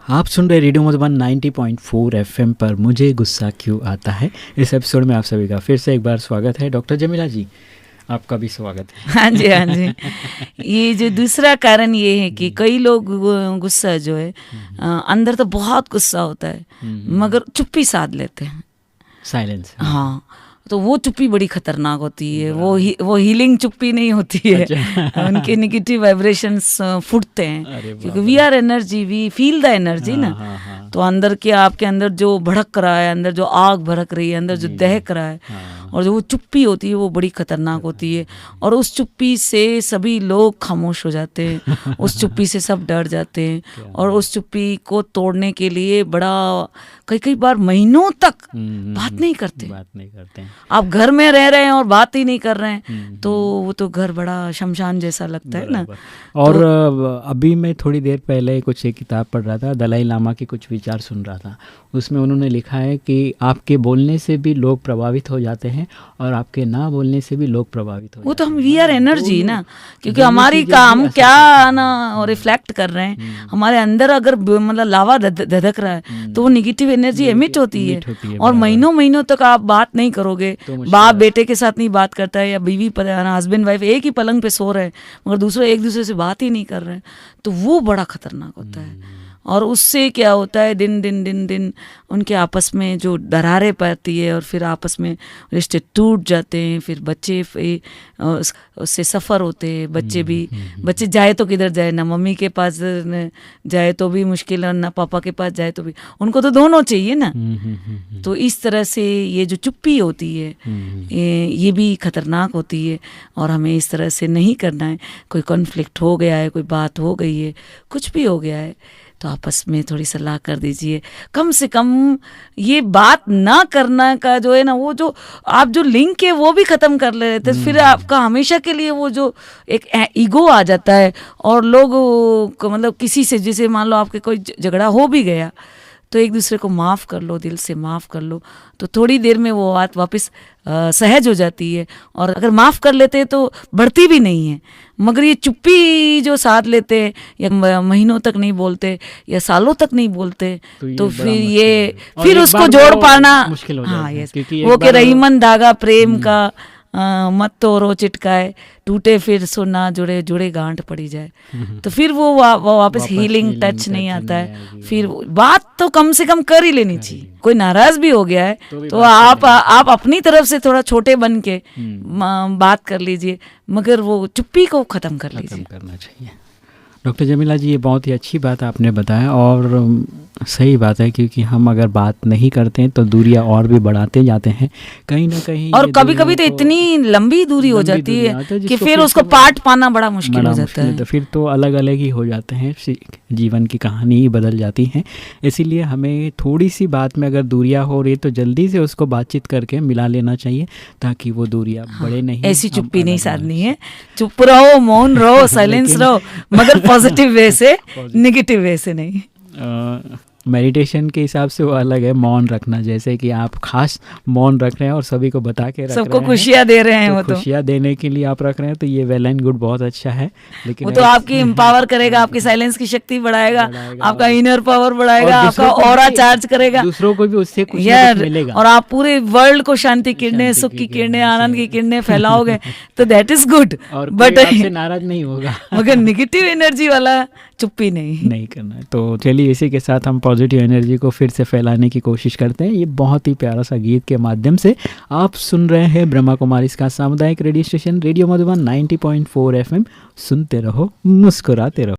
आप सुन रहे radio Madhuban 90.4 FM पर मुझे गुस्सा क्यों आता है। इस एपिसोड में आप सभी का फिर से एक बार स्वागत है। डॉक्टर जमीला जी, आपका भी स्वागत है। हाँ जी, हाँ जी। ये जो दूसरा कारण ये है कि कई लोग गुस्सा जो है अंदर तो बहुत गुस्सा होता है मगर चुप्पी साध लेते हैं, साइलेंस। हाँ, तो वो चुप्पी बड़ी खतरनाक होती है। वो हीलिंग चुप्पी नहीं होती है। अच्छा। उनके नेगेटिव वाइब्रेशंस फूटते हैं क्योंकि we are energy, we feel the energy ना। तो अंदर के आपके अंदर जो भड़क रहा है, अंदर जो आग भड़क रही है, अंदर जो दहक रहा है, और जो वो चुप्पी होती है वो बड़ी खतरनाक होती है। और उस चुप्पी से सभी लोग खामोश हो जाते हैं, उस चुप्पी से सब डर जाते हैं और उस चुप्पी को तोड़ने के लिए बड़ा कई बार महीनों तक बात नहीं करते। आप घर में रह रहे हैं और बात ही नहीं कर रहे हैं तो वो तो घर बड़ा शमशान जैसा लगता है ना। और अभी मैं थोड़ी देर पहले कुछ एक किताब पढ़ रहा था, दलाई लामा के कुछ विचार सुन रहा था। उसमें उन्होंने लिखा है कि आपके बोलने से भी लोग प्रभावित हो जाते हैं और आपके ना बोलने से भी लोग प्रभावित हो जाते हैं। वो तो हम वी आर एनर्जी ना, क्योंकि हमारी काम क्या ना रिफ्लेक्ट कर रहे हैं। हमारे अंदर अगर मतलब लावा धधक रहा है तो वो निगेटिव एनर्जी एमिट होती है और महीनों तक आप बात नहीं करोगे। बाप बेटे के साथ नहीं बात करता है या बीवी हस्बैंड वाइफ एक ही पलंग पे सो रहे हैं मगर दूसरे एक दूसरे से बात ही नहीं कर रहे हैं, तो वो बड़ा खतरनाक होता है। और उससे क्या होता है, दिन दिन उनके आपस में जो दरारें पड़ती है और फिर आपस में रिश्ते टूट जाते हैं। फिर बच्चे उससे सफ़र होते हैं। बच्चे जाए तो किधर जाए, ना मम्मी के पास जाए तो भी मुश्किल है, ना पापा के पास जाए तो भी, उनको तो दोनों चाहिए ना। तो इस तरह से ये जो चुप्पी होती है ये भी खतरनाक होती है और हमें इस तरह से नहीं करना है। कोई कॉन्फ्लिक्ट हो गया है, कोई बात हो गई है, कुछ भी हो गया है तो आपस में थोड़ी सलाह कर दीजिए। कम से कम ये बात ना करना का जो है ना, वो जो आप जो लिंक है वो भी ख़त्म कर ले रहे थे, फिर आपका हमेशा के लिए वो जो एक ईगो आ जाता है। और लोग मतलब किसी से, जैसे मान लो आपके कोई झगड़ा हो भी गया तो एक दूसरे को माफ़ कर लो, दिल से माफ़ कर लो, तो थोड़ी देर में वो बात वापस सहज हो जाती है। और अगर माफ़ कर लेते हैं तो बढ़ती भी नहीं है। मगर ये चुप्पी जो साथ लेते हैं या महीनों तक नहीं बोलते या सालों तक नहीं बोलते तो फिर उसको जोड़ पाना मुश्किल हो जाता है। हाँ, वो कि रहीमन धागा प्रेम का मत तोड़ो चिटकाए, टूटे फिर सो ना जुड़े, जुड़े गांठ पड़ी जाए। तो फिर वो वापस हीलिंग टच नहीं आता है। फिर बात तो कम से कम कर ही लेनी चाहिए। कोई नाराज भी हो गया है तो आप अपनी तरफ से थोड़ा छोटे बन के बात कर लीजिए, मगर वो चुप्पी को ख़त्म कर लीजिए। करना चाहिए। डॉक्टर जमीला जी, ये बहुत ही अच्छी बात आपने बताया और सही बात है, क्योंकि हम अगर बात नहीं करते हैं तो दूरियां और भी बढ़ाते जाते हैं कहीं ना कहीं। और कभी तो इतनी लंबी दूरी हो जाती है कि फिर उसको पाट पाना बड़ा मुश्किल हो जाता है। तो फिर तो अलग अलग ही हो जाते हैं, जीवन की कहानी ही बदल जाती है। इसीलिए हमें थोड़ी सी बात में अगर दूरियां हो रही तो जल्दी से उसको बातचीत करके मिला लेना चाहिए ताकि वो दूरियां बढ़े नहीं। ऐसी चुप्पी नहीं साधनी है। चुप रहो, मौन रहो, साइलेंस रहो, मगर पॉजिटिव वे से, नेगेटिव वे से नहीं। मेडिटेशन के हिसाब से वो अलग है, मौन रखना। जैसे कि आप खास मौन रख रहे हैं और सभी को बता के रख रहे हैं, सबको खुशियाँ दे रहे हैं, तो खुशियाँ देने के लिए आप रख रहे हैं, तो ये वेल एंड गुड, बहुत अच्छा है। लेकिन वो तो आपकी एम्पावर करेगा, आपकी साइलेंस की शक्ति बढ़ाएगा, आपका इनर पावर बढ़ाएगा, आपका ऑरा चार्ज करेगा, दूसरों को भी उससे कुछ मिलेगा और आप पूरे वर्ल्ड को शांति किरणें, सुख की किरणें, आनंद की किरणें फैलाओगे तो दैट इज गुड। बट नाराज नहीं होगा, मगर निगेटिव एनर्जी वाला चुप्पी नहीं करना है। तो चलिए इसी के साथ हम पॉजिटिव एनर्जी को फिर से फैलाने की कोशिश करते हैं। ये बहुत ही प्यारा सा गीत के माध्यम से आप सुन रहे हैं ब्रह्मा कुमारी इसका सामुदायिक radio station radio Madhuban 90.4 FM। सुनते रहो, मुस्कुराते रहो।